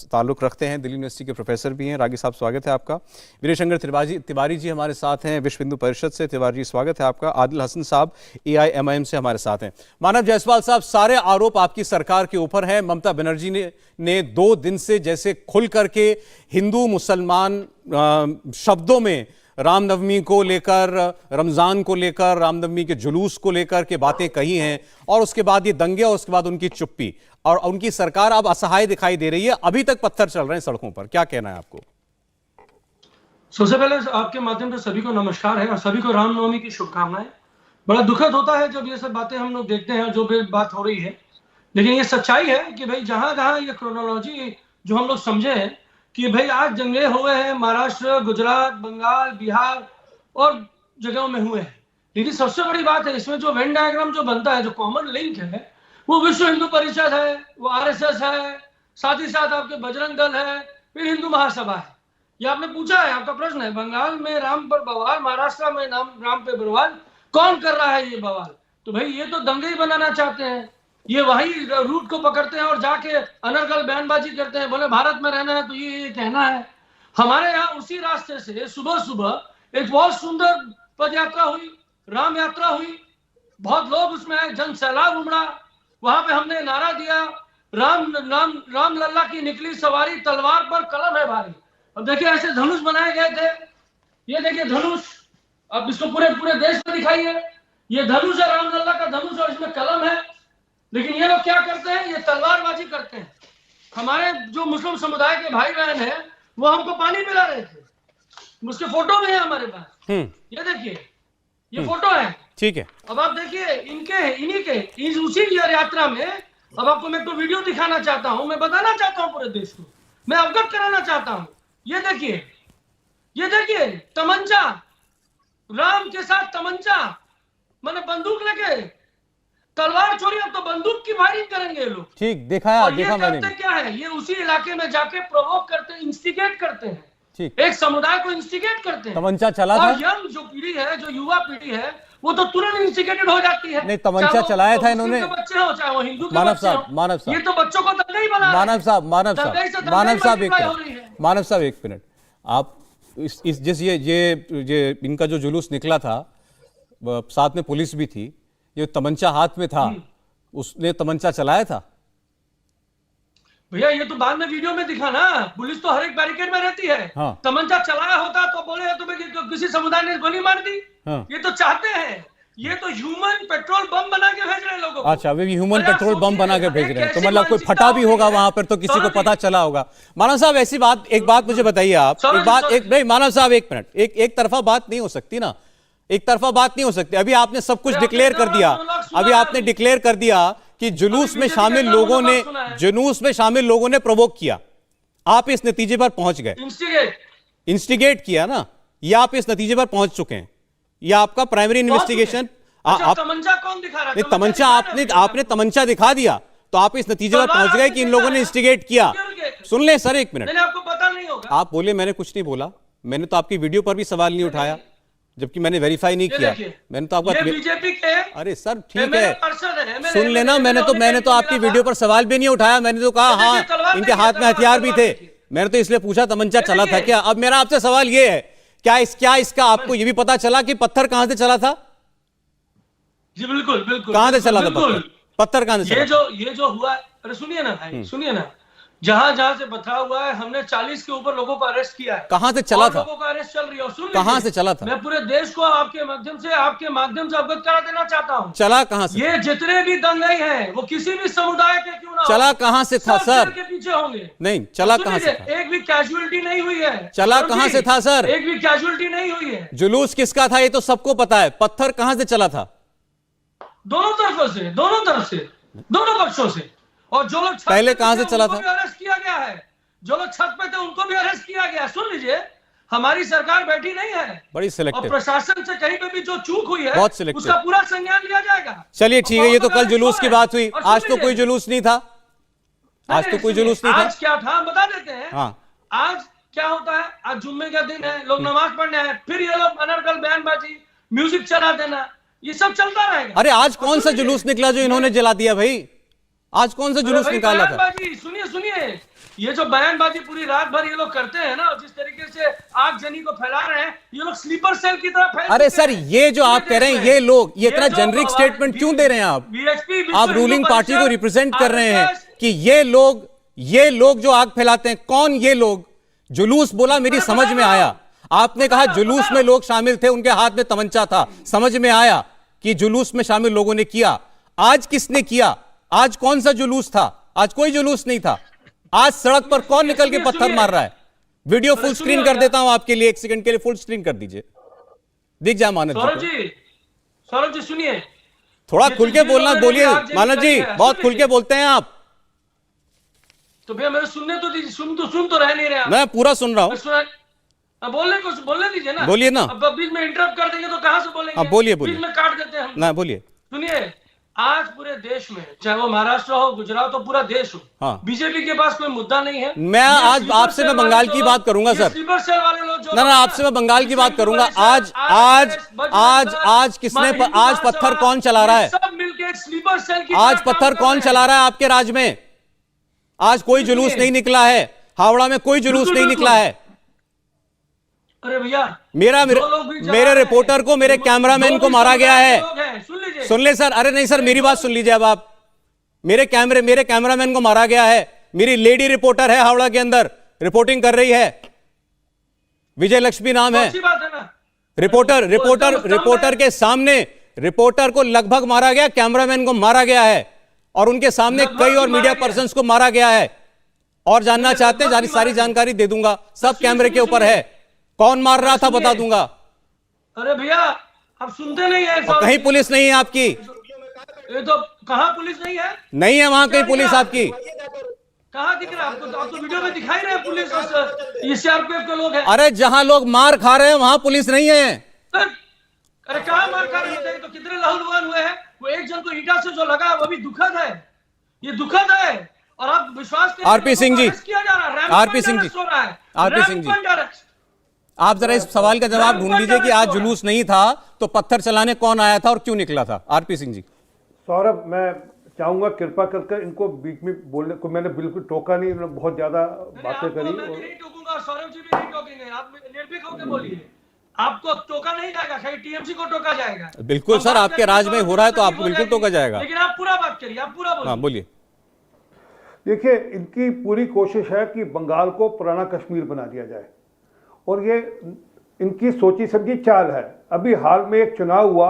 ताल्लुक़ रखते हैं, दिल्ली यूनिवर्सिटी के प्रोफेसर भी हैं। रागी साहब स्वागत है आपका। वीरेश शंकर तिवारी जी हमारे साथ हैं, विश्व हिंदू परिषद से। तिवारी जी स्वागत है आपका। आदिल हसन साहब AIMIM से हमारे साथ हैं। मानव जायसवाल साहब, सारे आरोप आपकी सरकार के ऊपर हैं। ममता बनर्जी ने 2 दिन से जैसे खुल करके हिंदू मुसलमान शब्दों में रामनवमी को लेकर, रमजान को लेकर, रामनवमी के जुलूस को लेकर के बातें कही हैं, और उसके बाद ये दंगे और उसके बाद उनकी चुप्पी, और उनकी सरकार अब असहाय दिखाई दे रही है। अभी तक पत्थर चल रहे हैं सड़कों पर, क्या कहना है आपको? सबसे पहले आपके माध्यम से सभी को नमस्कार है और सभी को रामनवमी की शुभकामनाएं। बड़ा दुखद होता है जब ये सब बातें हम लोग देखते हैं, जो भी बात हो रही है, लेकिन ये सच्चाई है कि भाई जहां जहां ये क्रोनोलॉजी जो हम लोग समझे हैं कि भाई आज दंगे हुए हैं, महाराष्ट्र, गुजरात, बंगाल, बिहार और जगहों में हुए हैं, लेकिन सबसे बड़ी बात है इसमें जो वेन डायग्राम जो बनता है, जो कॉमन लिंक है, वो विश्व हिंदू परिषद है, वो RSS है, साथ ही साथ आपके बजरंग दल है, फिर हिंदू महासभा है। ये आपने पूछा है, आपका प्रश्न है, बंगाल में राम पर बवाल, महाराष्ट्र में राम पे बवाल, कौन कर रहा है ये बवाल? तो भाई ये तो दंगे ही बनाना चाहते हैं, ये वही रूट को पकड़ते हैं और जाके अनर्गल बयानबाजी करते हैं, बोले भारत में रहना है तो ये कहना है। हमारे यहाँ उसी रास्ते से सुबह सुबह एक बहुत सुंदर पद यात्रा हुई, राम यात्रा हुई, बहुत लोग उसमें आए, जन सैलाब उमड़ा। वहां पे हमने नारा दिया, राम लल्ला की निकली सवारी, तलवार पर कलम है भारी। अब देखिए ऐसे धनुष बनाए गए थे, ये देखिए धनुष, अब इसको पूरे देश में दिखाइए, ये धनुष है, राम लल्ला का धनुष, और इसमें कलम है। लेकिन ये लोग क्या करते हैं, ये तलवारबाजी करते हैं। हमारे जो मुस्लिम समुदाय के भाई बहन हैं वो हमको पानी पिला रहे थे, उसके फोटो में है हमारे पास, ये देखिए, ये फोटो है, ठीक है। अब आप देखिए इन्हीं के उसी यात्रा में, अब आपको मैं तो वीडियो दिखाना चाहता हूं, मैं बताना चाहता हूं पूरे देश को, मैं अवगत कराना चाहता हूं। ये देखिए तमंचा, राम के साथ तमंचा, मैंने बंदूक लेके, तलवार छोड़ी, अब तो बंदूक की फायरिंग करेंगे ये लोग। ठीक, देखा मैंने। क्या है, ये उसी इलाके में जाके प्रोवोक करते हैं, इंस्टिगेट करते हैं, ठीक, एक समुदाय को इंस्टिगेट करते हैं। तमंचा चला था, यंग जो पीढ़ी है, जो युवा पीढ़ी है, वो तो तुरंत इंस्टिगेटेड हो जाती है। नहीं, तमंचा चलाया था इन्होंने, बच्चे हो चाहे वो हिंदू के बच्चे हो, मानव साहब, ये तो बच्चों को दंगा ही बना। मानव साहब एक मिनट, आप इस जिस ये इनका जो जुलूस निकला था, साथ में पुलिस भी थी, ये तमंचा हाथ में था, उसने तमंचा चलाया था? भैया ये तो बाद में वीडियो में दिखा ना, पुलिस तो हर एक बैरिकेड में रहती है। हाँ। तमंचा चलाया होता तो बोले तो किसी समुदाय ने गोली मार दी। हाँ। ये तो चाहते हैं, ये तो ह्यूमन पेट्रोल बम बना के भेज रहे हैं लोगों को। अच्छा, वे ह्यूमन पेट्रोल बम बना के भेज रहे हैं, तो मतलब कोई फटा भी होगा वहां पर, तो किसी को पता चला होगा। मानव साहब ऐसी बात, एक बात मुझे बताइए आप, नहीं मानव साहब एक मिनट, एक तरफा बात नहीं हो सकती ना, एक तरफा बात नहीं हो सकती। अभी आपने सब कुछ डिक्लेयर कर दिया, अभी आपने डिक्लेयर कर दिया कि जुलूस में शामिल लोगों ने प्रोवोक किया, आप इस नतीजे पर पहुंच गए, इंस्टिगेट किया ना, ये आप इस नतीजे पर पहुंच चुके हैं, ये आपका प्राइमरी इन्वेस्टिगेशन। तमंचा कौन दिखा रहा है? तमंचा आपने तमंचा दिखा दिया, तो आप इस नतीजे पर पहुंच गए कि इन लोगों ने इंस्टिगेट किया। सुन ले सर एक मिनट, आपको पता नहीं होगा, आप बोले मैंने कुछ नहीं बोला, मैंने तो आपकी वीडियो पर भी सवाल नहीं उठाया, जबकि मैंने वेरीफाई नहीं ये किया। देखिए, मैंने तो आपका ये बीजेपी के अरे सर ठीक MLA है, पार्षद है, MLA सुन लेना। मैंने तो आपकी मिला वीडियो था। पर सवाल भी नहीं उठाया। मैंने तो कहा देखिए, हाँ तलवार इनके देखिए, हाथ में तलवार, हथियार भी तलवार थे। देखिए। मैंने तो इसलिए पूछा तमंचा चला था देखिए। क्या। अब मेरा आपसे सवाल ये है, क्या इसका आपको ये भी पता चला कि पत्थर कहां से चला था? जी बिल्कुल बिल्कुल। कहां से चला था बिल्कुल। पत्थर कहां से चला था? ये जो हुआ, अरे सुनिए ना भाई, सुनिए ना, जहां से पथराव हुआ है, हमने 40 के ऊपर लोगों को अरेस्ट किया है। कहां से चला और था? लोगों का अरेस्ट चल रही है। और सुन कहां लीजिए, से चला था? मैं पूरे देश को आपके माध्यम से अवगत करा देना चाहता हूं। चला कहां से? ये जितने भी दंगई हैं, वो किसी भी समुदाय के क्यों ना हो, चला कहां से था सब सर? जेल के पीछे होंगे। नहीं, चला सुन कहां से लीजिए, था? एक भी कैजुअलिटी नहीं हुई है। चला सर कहां जी, से था सर? एक भी कैजुअलिटी नहीं हुई है। जुलूस किसका था ये तो सबको पता है। पत्थर कहां से चला था? दोनों तरफ से, दोनों पक्षों से। और जो लोग छत पहले पे कहां थे, से चला उनको था? भी अरेस्ट किया गया है। जो लोग छत पे थे, उनको भी अरेस्ट किया गया है। सुन लीजिए, हमारी सरकार बैठी नहीं है। बड़ी और सिलेक्टिव, प्रशासन से कहीं पे भी जो चूक हुई है, बहुत सिलेक्टिव। उसका पूरा संज्ञान लिया जाएगा। चलिए ठीक है। ये तो और कल बहुत जुलूस की अरेस्ट बात हुई, हुआ है। और आज सुन तो कोई लीजिए, जुलूस नहीं था। आज तो कोई सुनिए, जुलूस नहीं आज था। क्या था हम बता देते हैं। हाँ। आज क्या होता है, आज जुम्मे का दिन है, लोग नमाज पढ़ने आए, फिर ये लोग अनर्गल बयानबाजी, म्यूजिक चला देना, ये सब चलता रहेगा। अरे आज और कौन सा सुनिए, जुलूस निकला जो इन्होंने जला दिया भाई? आज कौन सा जुलूस भाई निकाला था? बयानबाजी, सुनिए, ये जो बयानबाजी पूरी रात भर ये लोग करते हैं ना, जिस तरीके से आगजनी को फैला रहे हैं, ये लोग स्लीपर सेल की तरह फैल अरे चुके सर, हैं। ये जो आप कह रहे हैं, ये लोग ये इतना जो जेनरिक स्टेटमेंट क्यों दे रहे हैं आप? BHP, आप रूलिंग पार्टी को रिप्रेजेंट कर रहे हैं कि ये लोग जो आग फैलाते हैं, कौन ये लोग? जुलूस बोला, मेरी समझ में आया। आपने कहा जुलूस में लोग शामिल थे, उनके हाथ में तमंचा था, समझ में आया कि जुलूस में शामिल लोगों ने किया। आज किसने किया? आज कौन सा जुलूस था? आज कोई जुलूस नहीं था। आज सड़क पर कौन निकल के पत्थर मार रहा है? वीडियो फुल स्क्रीन कर देता हूं आपके लिए, 1 सेकंड के लिए फुल स्क्रीन कर दीजिए, दिख जाए मानव सौरभ जी सुनिए, थोड़ा खुल के बोलना, बोलिए मानव जी, बहुत खुल के बोलते हैं आप। तो भैया मेरे सुनने तो दीजिए, सुन तो रह नहीं रहे आप। मैं पूरा सुन रहा हूं। बोलने दीजिए ना। बोलिए ना। अब बीच में इंटरप्ट कर देंगे तो कहां से बोलेंगे? हाँ, बोलिए। बीच में काट देते हैं हम। ना बोलिए। सुनिए, आज पूरे देश में, चाहे वो महाराष्ट्र हो, गुजरात हो, पूरा देश हो, हाँ। बीजेपी के पास कोई मुद्दा नहीं है। मैं आज आपसे मैं बंगाल की बात करूंगा सर। स्लीपर सेल वाले लोग जो ना आपसे मैं बंगाल की बात करूंगा। आज किसने आज पत्थर कौन चला रहा है? सब मिलकर स्लीपर सेल की आज पत्थर कौन चला रहा है आपके राज्य में? आज कोई जुलूस नहीं निकला है। हावड़ा में कोई जुलूस नहीं निकला है। अरे भैया, मेरे रिपोर्टर को, मेरे कैमरामैन को मारा गया है। सुन ले सर। अरे नहीं सर, मेरी बात सुन लीजिए अब आप। मेरे कैमरामैन को मारा गया है। मेरी लेडी रिपोर्टर है हावड़ा के अंदर, रिपोर्टिंग कर रही है, विजय लक्ष्मी नाम है। रिपोर्टर के सामने रिपोर्टर को लगभग मारा गया, कैमरामैन को मारा गया है, और उनके सामने कई और मीडिया पर्संस को मारा गया है। और जानना चाहते हैं, सारी जानकारी दे दूंगा, सब कैमरे के ऊपर है। कौन मार रहा था बता दूंगा। अरे भैया, आप सुनते नहीं है। कहीं पुलिस नहीं है आपकी? ये तो कहां पुलिस नहीं है? नहीं है वहां कहीं पुलिस आपकी। कहां दिख रहा है आपको? आपको वीडियो में दिखाई रहे पुलिस और सीआरपीएफ के लोग हैं। अरे जहां लोग मार खा रहे हैं वहां पुलिस नहीं है। अरे कहां मार खा रहे हैं? तो कितने लहूलुहान हुए हैं। वो एक जन को ईंटा से जो लगा, वो भी दुखद है। ये दुखद है। और आप विश्वास करिए, RP Singh ji, RP Singh ji, RP Singh ji, आप जरा इस सवाल का जवाब ढूंढ लीजिए कि आज जुलूस नहीं था तो पत्थर चलाने कौन आया था और क्यों निकला था? आरपी सिंह जी। सौरभ, मैं चाहूंगा कृपा करके इनको बीच में बोलने को, मैंने बिल्कुल टोका नहीं, इन्होंने बहुत ज्यादा बातें करी। मैं नहीं टोकूंगा, सौरभ जी भी नहीं टोकेंगे। आप निर्भीक होकर बोलिए, आपको टोका नहीं जाएगा, खाली टीएमसी को टोका जाएगा। बिल्कुल सर, आपके राज में हो रहा है तो आपको बिल्कुल टोका जाएगा। लेकिन आप पूरा बात करिए, आप पूरा बोलिए। हाँ बोलिए। देखिए, इनकी पूरी कोशिश है कि बंगाल को पुराना कश्मीर बना दिया जाए, और ये इनकी सोची समझी चाल है। अभी हाल में एक चुनाव हुआ,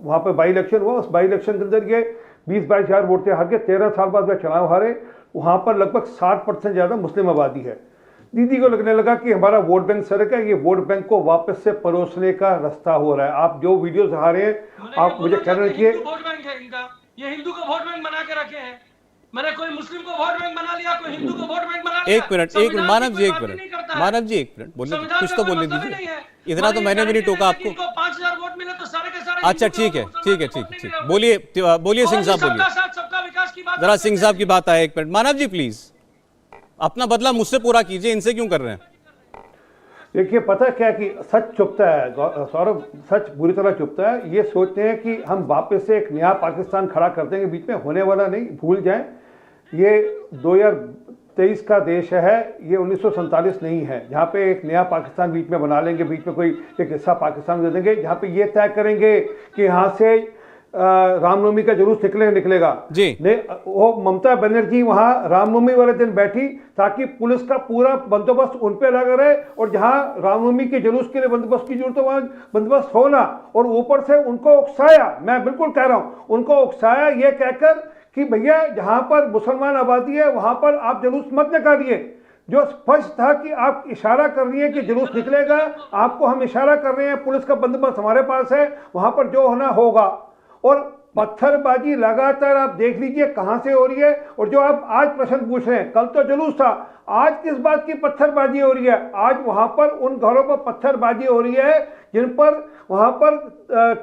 वहाँ पे बाई इलेक्शन हुआ, उस बाई इलेक्शन के अंदर ये 20-22 हज़ार वोट से हार के 13 साल बाद वह चुनाव हारे। वहाँ पर लगभग 60% ज़्यादा मुस्लिम आबादी है। दीदी को लगने लगा कि हमारा वोट बैंक सड़क है, ये वोट बैंक को वापस से परोसने का रास्ता हो रहा है। आप जो वीडियोस आ रहे हैं, आप मुझे कहना चाहिए वोट बैंक है इनका, ये हिंदू को वोट बैंक बना के रखे हैं। मैंने कोई मुस्लिम को वोट बैंक बना लिया, कोई हिंदू को वोट बैंक बना लिया। एक मिनट मानव जी, एक मिनट मानव जी, एक मिनट बोलिए, कुछ तो बोलने दीजिए। इतना तो मैंने भी नहीं टोका आपको। 5000 वोट मिले तो सारे के सारे। अच्छा ठीक है, ठीक है, ठीक है, बोलिए सिंह साहब, बोलिए जरा। सिंह साहब की बात आए, एक मिनट। मानव जी प्लीज अपना बदला मुझसे पूरा कीजिए, इनसे क्यों कर रहे हैं? देखिए, पता क्या है कि सच चुभता है सौरभ, सच बुरी तरह चुभता है। ये सोचते हैं कि हम वापस से एक नया पाकिस्तान खड़ा कर देंगे, बीच में होने वाला नहीं, भूल जाएं। ये 2023 का देश है, ये 1947 नहीं है जहाँ पे एक नया पाकिस्तान बीच में बना लेंगे, बीच में कोई एक हिस्सा पाकिस्तान दे देंगे, जहाँ पे ये तय करेंगे कि यहाँ से रामनवमी का जुलूस निकलेगा जी। वो ममता बनर्जी वहां रामनवमी वाले दिन बैठी ताकि पुलिस का पूरा बंदोबस्त उन पे लगा रहे, और जहां रामनवमी के जुलूस के लिए बंदोबस्त की जरूरत है वहां बंदोबस्त होना, और ऊपर से उनको उकसाया, मैं बिल्कुल कह रहा हूं, उनको उकसाया ये कहकर कि भैया जहां पर मुसलमान आबादी है वहां पर आप जुलूस मत निकालिए। जो स्पष्ट था कि आप इशारा कर रही है कि जुलूस निकलेगा, आपको हम इशारा कर रहे हैं, पुलिस का बंदोबस्त हमारे पास है, वहां पर जो होना होगा। और पत्थरबाजी लगातार आप देख लीजिए कहां से हो रही है। और जो आप आज प्रश्न पूछ रहे हैं, कल तो जुलूस था, आज किस बात की पत्थरबाजी हो रही है? आज वहां पर उन घरों पर पत्थरबाजी हो रही है जिन पर वहां पर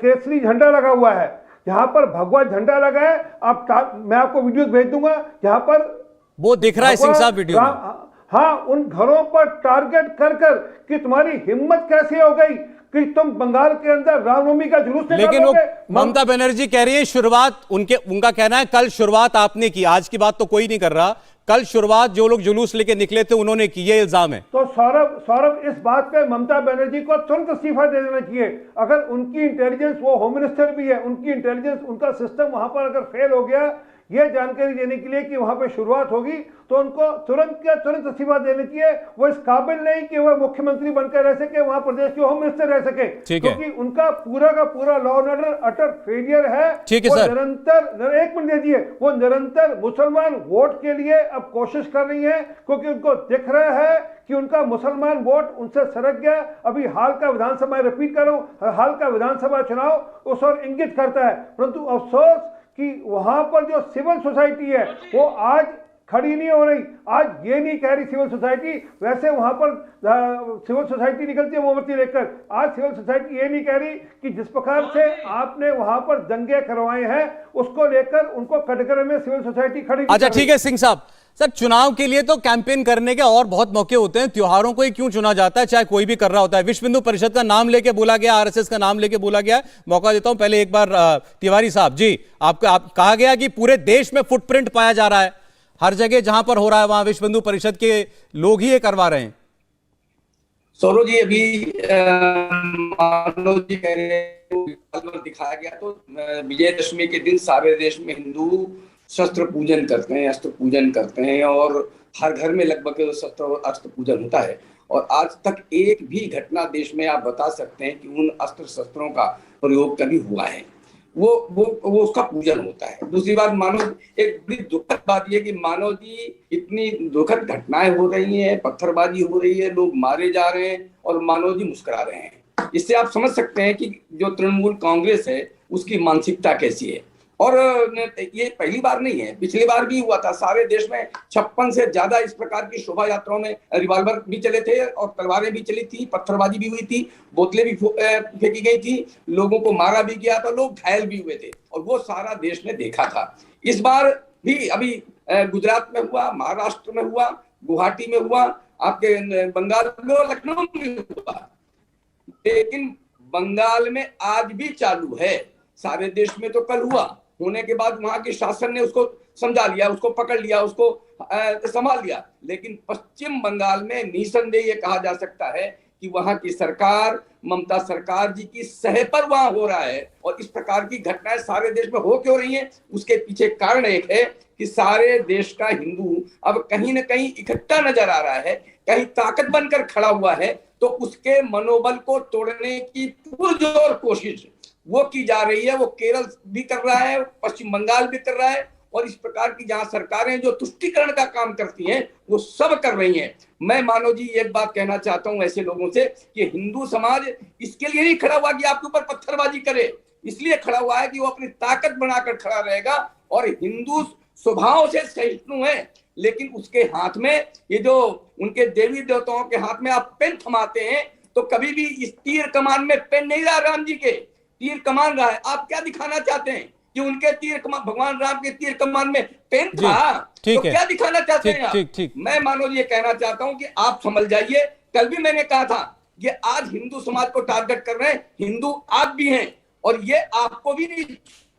केसरी झंडा लगा हुआ है, जहां पर भगवा झंडा लगा है। मैं आपको वीडियो भेज दूंगा जहां पर वो दिख रहा है सिंह साहब वीडियो में। हाँ, उन घरों पर टारगेट कर कर कि तुम्हारी हिम्मत कैसे हो गई कि तुम बंगाल के अंदर रामनवमी का जुलूस लेकिन वो ममता बनर्जी कह रही है शुरुआत उनका कहना है कल शुरुआत आपने की, आज की बात तो कोई नहीं कर रहा, कल शुरुआत जो लोग जुलूस लेके निकले थे उन्होंने की, ये इल्जाम है। तो सौरभ इस बात पे ममता बनर्जी को तुरंत इस्तीफा दे देना चाहिए। अगर उनकी इंटेलिजेंस, वो होम मिनिस्टर भी है, उनकी इंटेलिजेंस, उनका सिस्टम वहां पर अगर फेल हो गया ये जानकारी देने के लिए कि वहां पे शुरुआत होगी, तो उनको तुरंत इस्तीफा देना चाहिए। वो इस काबिल नहीं कि वह मुख्यमंत्री बनकर रह सके, वहां प्रदेश के होम मिनिस्टर रह सके, क्योंकि उनका पूरा का पूरा law and order utter failure है। वो निरंतर, एक मिनट दे दिए, वो निरंतर मुसलमान वोट के लिए अब कोशिश कर रही है, क्योंकि उनको दिख रहा है कि उनका मुसलमान वोट उनसे सरक गया। अभी हाल का विधानसभा, रिपीट कर रहा हूं, हाल का विधानसभा चुनाव उस और इंगित करता है। परंतु अफसोस कि वहां पर जो सिविल सोसाइटी है वो आज खड़ी नहीं हो रही। आज ये नहीं कह रही सिविल सोसाइटी, वैसे वहां पर सिविल सोसाइटी निकलती है मोमबत्ती लेकर, आज सिविल सोसाइटी ये नहीं कह रही कि जिस प्रकार से आपने वहां पर दंगे करवाए हैं उसको लेकर उनको कटघरे में सिविल सोसाइटी खड़ी। अच्छा ठीक है सिंह साहब, सर चुनाव के लिए तो कैंपेन करने के और बहुत मौके होते हैं, त्योहारों को ही क्यों चुना जाता है, चाहे कोई भी कर रहा होता है। विश्व हिंदू परिषद का नाम लेके बोला गया, आरएसएस का नाम लेके बोला गया। मौका देता हूं पहले एक बार तिवारी साहब जी, आप कहा गया कि पूरे देश में फुटप्रिंट पाया जा रहा है, हर जगह जहां पर हो रहा है वहां विश्व हिंदू परिषद के लोग ही ये करवा रहे हैं। सौरभ जी, अभी मानव जी कह रहे हैं दिखाया गया, तो विजयदशमी के दिन सारे देश में हिंदू शस्त्र पूजन करते हैं, अस्त्र पूजन करते हैं, और हर घर में लगभग शस्त्र और अस्त्र पूजन होता है। और आज तक एक भी घटना देश में आप बता सकते हैं कि उन अस्त्र शस्त्रों का प्रयोग कभी हुआ है? वो उसका पूजन होता है। दूसरी बात, मानव, एक बड़ी दुखद बात यह कि मानव जी इतनी दुखद घटनाएं हो रही हैं, पत्थरबाजी हो रही है, लोग मारे जा रहे हैं और मानव जी मुस्कुरा रहे हैं। इससे आप समझ सकते हैं कि जो तृणमूल कांग्रेस है उसकी मानसिकता कैसी है। और ये पहली बार नहीं है, पिछली बार भी हुआ था। सारे देश में 56 से ज्यादा इस प्रकार की शोभा यात्राओं में रिवॉल्वर भी चले थे और तलवारें भी चली थी, पत्थरबाजी भी हुई थी, बोतलें भी फेंकी गई थी, लोगों को मारा भी गया था, लोग घायल भी हुए थे, और वो सारा देश ने देखा था। इस बार भी अभी गुजरात में हुआ, महाराष्ट्र में हुआ, गुवाहाटी में हुआ, आपके बंगाल में और लखनऊ में हुआ, लेकिन बंगाल में आज भी चालू है। सारे देश में तो कल हुआ, होने के बाद वहां के शासन ने उसको समझा लिया, उसको पकड़ लिया, उसको संभाल लिया। लेकिन पश्चिम बंगाल में निसंदेह ये कहा जा सकता है कि वहां की सरकार, ममता सरकार जी की सह पर वहां हो रहा है। और इस प्रकार की घटनाएं सारे देश में हो क्यों रही हैं, उसके पीछे कारण एक है कि सारे देश का हिंदू अब कहीं ना कहीं इकट्ठा नजर आ रहा है, कहीं ताकत बनकर खड़ा हुआ है, तो उसके मनोबल को तोड़ने की पुरजोर कोशिश वो की जा रही है। वो केरल भी कर रहा है, पश्चिम बंगाल भी कर रहा है, और इस प्रकार की जहां सरकारें जो तुष्टीकरण का काम करती हैं वो सब कर रही हैं। मैं मानव जी एक बात कहना चाहता हूं ऐसे लोगों से कि हिंदू समाज इसके लिए नहीं खड़ा हुआ कि आपके ऊपर पत्थरबाजी करे, इसलिए खड़ा हुआ है कि वो अपनी ताकत बनाकर खड़ा रहेगा। और हिंदू स्वभाव से सहिष्णु है, लेकिन उसके हाथ में ये जो उनके देवी देवताओं के हाथ में आप पेन थमाते हैं, तो कभी भी इस तीर कमान में पेन नहीं रहा, राम जी के तीर कमान रहा है। आप क्या दिखाना चाहते हैं कि उनके तीर कमान, भगवान राम के तीर कमान में पेन था, तो क्या दिखाना चाहते हैं आप? मैं मानो ये कहना चाहता हूं कि आप समझ जाइए। कल भी मैंने कहा था ये आज हिंदू समाज को टारगेट कर रहे हैं। हिंदू आप भी हैं और ये आपको भी नहीं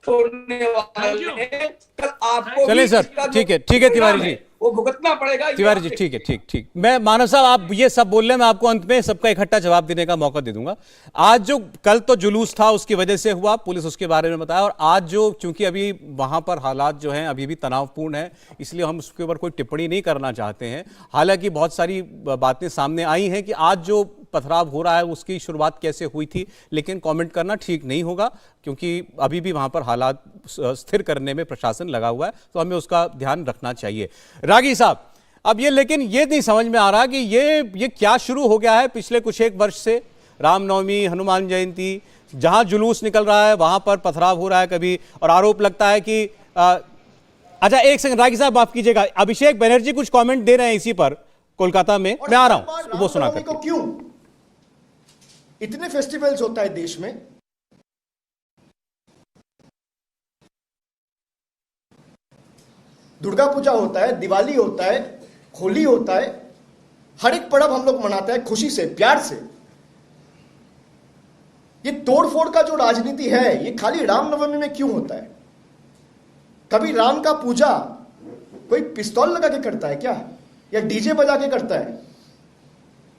छोड़ने वाले हैं। कल आपको चलिए सर, ठीक है तिवारी जी, वो भुगतना पड़ेगा। तिवारी जी ठीक है, ठीक। मैं मानव साहब, आप ये सब बोल रहे हैं, मैं आपको अंत में सबका इकट्ठा जवाब देने का मौका दे दूंगा। आज जो कल तो जुलूस था उसकी वजह से हुआ, पुलिस उसके बारे में बताया, और आज जो चूंकि अभी वहां पर हालात जो हैं अभी भी तनावपूर्ण है, इसलिए हम उसके ऊपर कोई टिप्पणी नहीं करना चाहते हैं। हालांकि बहुत सारी बातें सामने आई हैं कि आज जो पथराव हो रहा है उसकी शुरुआत कैसे हुई थी, लेकिन कमेंट करना ठीक नहीं होगा क्योंकि अभी भी वहां पर हालात स्थिर करने में प्रशासन लगा हुआ है, तो हमें उसका ध्यान रखना चाहिए। रागी साहब, अब ये लेकिन ये नहीं समझ में आ रहा कि ये क्या शुरू हो गया है पिछले कुछ एक वर्ष से। रामनवमी, हनुमान जयंती, जहां जुलूस निकल रहा है वहां पर पथराव हो रहा है कभी, और आरोप लगता है कि अच्छा एक सेकंड रागी साहब माफ कीजिएगा, अभिषेक बनर्जी कुछ कमेंट दे रहे हैं इसी पर कोलकाता में, मैं आ रहा हूं वो सुना कर। क्यों इतने फेस्टिवल्स होता है देश में, दुर्गा पूजा होता है, दिवाली होता है, होली होता है, हर एक पर्व हम लोग मनाते हैं खुशी से, प्यार से। ये तोड़फोड़ का जो राजनीति है ये खाली रामनवमी में क्यों होता है? कभी राम का पूजा कोई पिस्तौल लगा के करता है क्या, या डीजे बजा के करता है?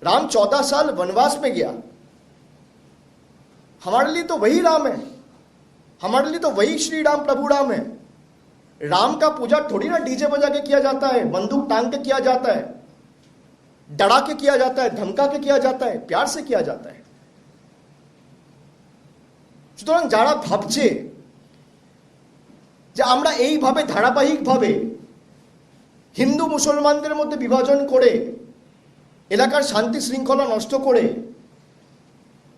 राम 14 साल वनवास में गया, हमारे लिए तो वही राम है, हमारे लिए तो वही श्री राम प्रभु राम है। राम का पूजा थोड़ी ना डीजे बजा के किया जाता है, बंदूक टांग के किया जाता है, डरा के किया जाता है, धमका के किया जाता है, प्यार से किया जाता है। সুতরাং যারা ভাবছে যে আমরা এইভাবে ধারাবাহিকভাবে হিন্দু মুসলমানদের মধ্যে বিভাজন করে এলাকার শান্তি শৃঙ্খলা নষ্ট করে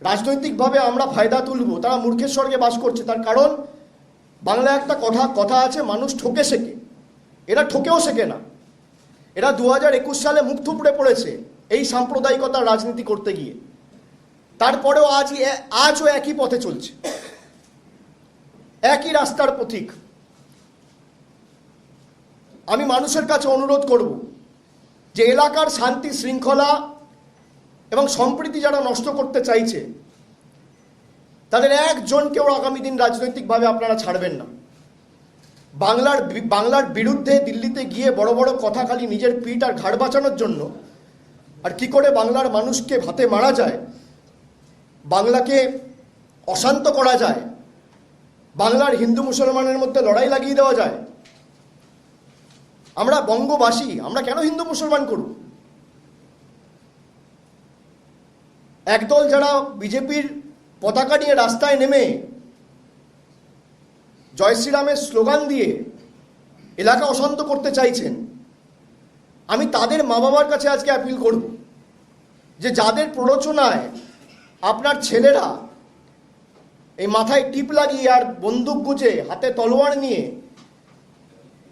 রাজনৈতিকভাবে আমরা ফায়দা তুলব, তারা মূর্খের স্বর্গে বাস করছে। তার কারণ বাংলায় একটা কথা আছে, মানুষ ঠকে শেখে, এরা ঠকেও শেখে না। এরা 2021 সালে মুখ থুবড়ে পড়েছে এই সাম্প্রদায়িকতার রাজনীতি করতে গিয়ে, তারপরেও আজও একই পথে চলছে, একই রাস্তার পথিক। আমি মানুষের কাছে অনুরোধ করব যে এলাকার শান্তি শৃঙ্খলা এবং সম্প্রীতি যারা নষ্ট করতে চাইছে তাদের একজনকেও আগামী দিন রাজনৈতিকভাবে আপনারা ছাড়বেন না। বাংলার বিরুদ্ধে দিল্লিতে গিয়ে বড় বড় কথা খালি নিজের পিঠ আর ঘাড় বাঁচানোর জন্য, আর কি করে বাংলার মানুষকে ভাতে মারা যায়, বাংলাকে অশান্ত করা যায়, বাংলার হিন্দু মুসলমানের মধ্যে লড়াই লাগিয়ে দেওয়া যায়। আমরা বঙ্গবাসী, আমরা কেন হিন্দু মুসলমান করব? একদল যারা বিজেপির পতাকা নিয়ে রাস্তায় নেমে জয় শ্রীরামের স্লোগান দিয়ে এলাকা অশান্ত করতে চাইছেন, আমি তাদের মা বাবার কাছে আজকে অ্যাপিল করব যে যাদের প্ররোচনায় আপনার ছেলেরা এই মাথায় টিপ লাগিয়ে আর বন্দুক গুজে হাতে তলোয়ার নিয়ে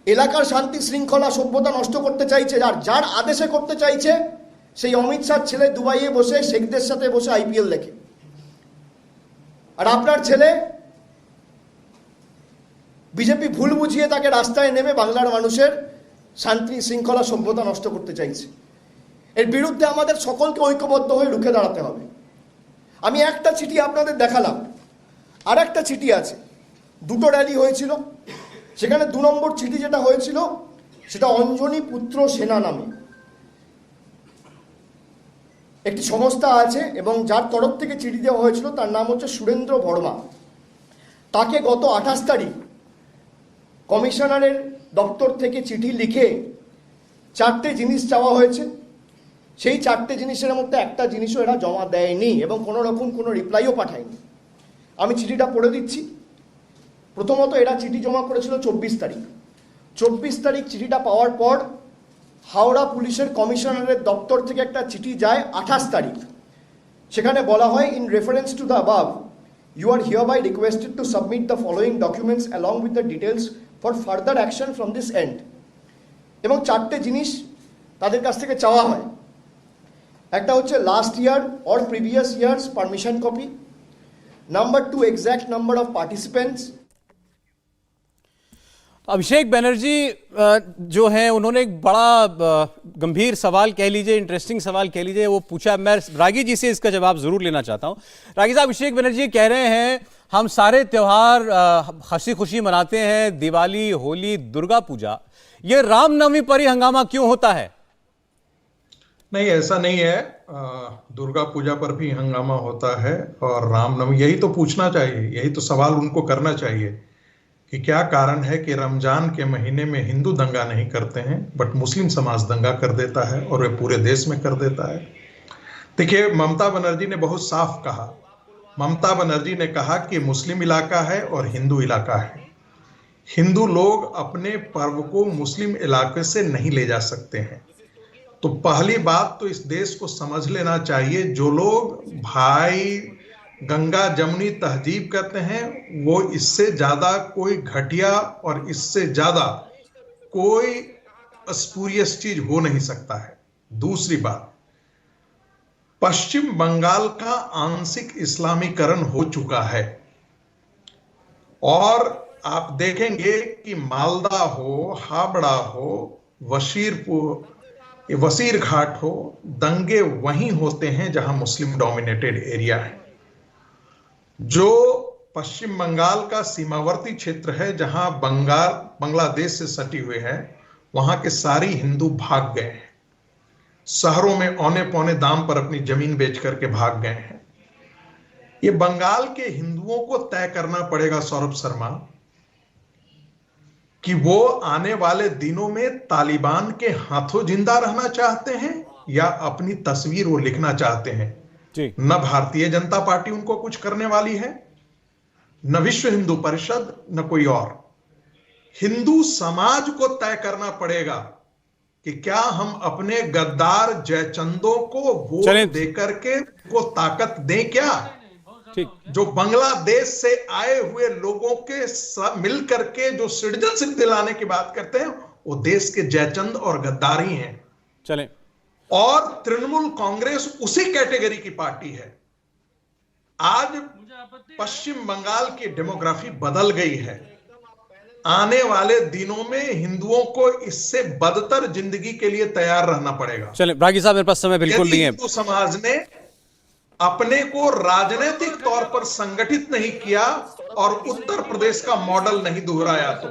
এলাকার শান্তি শৃঙ্খলা সভ্যতা নষ্ট করতে চাইছে, আর যার আদেশে করতে চাইছে সেই অমিত শাহ ছেলে দুবাইয়ে বসে শেখদের সাথে বসে আইপিএল দেখে, আর আপনার ছেলে বিজেপি ভুল বুঝিয়ে তাকে রাস্তায় নেমে বাংলার মানুষের শান্তি শৃঙ্খলা সভ্যতা নষ্ট করতে চাইছে। এর বিরুদ্ধে আমাদের সকলকে ঐক্যবদ্ধ হয়ে রুখে দাঁড়াতে হবে। আমি একটা চিঠি আপনাদের দেখালাম, আর একটা চিঠি আছে, দুটো র্যালি হয়েছিল, সেখানে 2 নম্বর চিঠি যেটা হয়েছিল সেটা অঞ্জনী পুত্র সেনা নামে একটি সংস্থা আছে এবং যার তরফ থেকে চিঠি দেওয়া হয়েছিল তার নাম হচ্ছে সুরেন্দ্র বর্মা। তাকে গত 28 তারিখ কমিশনারের দপ্তর থেকে চিঠি লিখে 4টে জিনিস চাওয়া হয়েছে। সেই 4টে জিনিসের মধ্যে একটা জিনিসও এরা জমা দেয়নি এবং কোনো রকম কোনো রিপ্লাইও পাঠায়নি। আমি চিঠিটা পড়ে দিচ্ছি। প্রথমত এরা চিঠি জমা করেছিল 24 তারিখ। 24 তারিখ চিঠিটা পাওয়ার পর হাওড়া পুলিশের কমিশনারের দপ্তর থেকে একটা চিঠি যায় 28 তারিখ। সেখানে বলা হয়, in reference to the above you are hereby requested to submit the following documents along with the details for further action from this end. এবং 4টে জিনিস তাদের কাছ থেকে চাওয়া হয়। একটা হচ্ছে last year or previous years permission copy, number 2 exact number of participants. Abhishek Banerjee जो हैं उन्होंने एक बड़ा गंभीर सवाल कह लीजिए, इंटरेस्टिंग सवाल कह लीजिए, वो पूछा। मैं रागी जी से इसका जवाब जरूर लेना चाहता हूं। रागी साहब, अभिषेक बनर्जी कह रहे हैं हम सारे त्योहार हंसी खुशी मनाते हैं, दिवाली, होली, दुर्गा पूजा, ये रामनवमी पर ही हंगामा क्यों होता है? नहीं, ऐसा नहीं है। दुर्गा पूजा पर भी हंगामा होता है और रामनवमी, यही तो पूछना चाहिए, यही तो सवाल उनको करना चाहिए कि क्या कारण है कि रमजान के महीने में हिंदू दंगा नहीं करते हैं बट मुस्लिम समाज दंगा कर देता है और वे पूरे देश में कर देता है। देखिए, ममता बनर्जी ने बहुत साफ कहा। ममता बनर्जी ने कहा कि मुस्लिम इलाका है और हिंदू इलाका है। हिंदू लोग अपने पर्व को मुस्लिम इलाके से नहीं ले जा सकते हैं। तो पहली बात तो इस देश को समझ लेना चाहिए, जो लोग भाई गंगा जमुनी तहजीब करते हैं वो इससे ज्यादा कोई घटिया और इससे ज्यादा कोई स्पूरियस चीज हो नहीं सकता है। दूसरी बात, पश्चिम बंगाल का आंशिक इस्लामीकरण हो चुका है और आप देखेंगे कि मालदा हो, हावड़ा हो, वसीर घाट हो, दंगे वहीं होते हैं जहां मुस्लिम डोमिनेटेड एरिया है। जो पश्चिम बंगाल का सीमावर्ती क्षेत्र है, जहां बांग्लादेश से सटी हुए है, वहां के सारे हिंदू भाग गए हैं। शहरों में औने पौने दाम पर अपनी जमीन बेच करके भाग गए हैं। ये बंगाल के हिंदुओं को तय करना पड़ेगा, सौरभ शर्मा, कि वो आने वाले दिनों में तालिबान के हाथों जिंदा रहना चाहते हैं या अपनी तस्वीर वो लिखना चाहते हैं। न भारतीय जनता पार्टी उनको कुछ करने वाली है, न विश्व हिंदू परिषद, न कोई और। हिंदू समाज को तय करना पड़ेगा कि क्या हम अपने गद्दार जयचंदों को वोट देकर के को ताकत दें क्या? जो बांग्लादेश से आए हुए लोगों के मिल करके जो सिटीजनशिप दिलाने की बात करते हैं, वो देश के जयचंद और गद्दार ही हैं। चलें। और तृणमूल कांग्रेस उसी कैटेगरी की पार्टी है। आज पश्चिम बंगाल की डेमोग्राफी बदल गई है। आने वाले दिनों में हिंदुओं को इससे बदतर जिंदगी के लिए तैयार रहना पड़ेगा। चलें, रागी साहब, मेरे पास समय बिल्कुल नहीं है। हिंदू समाज ने अपने को राजनीतिक तौर पर संगठित नहीं किया और उत्तर प्रदेश का मॉडल नहीं दोहराया, तो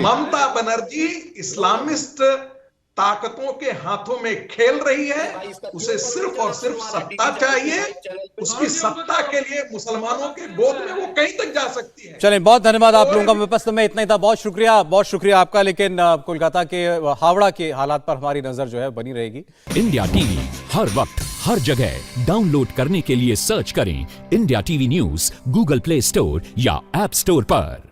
ममता बनर्जी इस्लामिस्ट ताकतों के हाथों में खेल रही है। उसे सिर्फ और सिर्फ सत्ता चाहिए। उसकी सत्ता के लिए मुसलमानों के गोद में वो कहीं तक जा सकती है। चलें, बहुत धन्यवाद आप लोगों का। मेरे पास समय इतना ही था। बहुत शुक्रिया आपका। लेकिन कोलकाता के हावड़ा के हालात पर हमारी नजर जो है बनी रहेगी। इंडिया टीवी हर वक्त हर जगह डाउनलोड करने के लिए सर्च करें India TV news Google play store या ऐप स्टोर पर।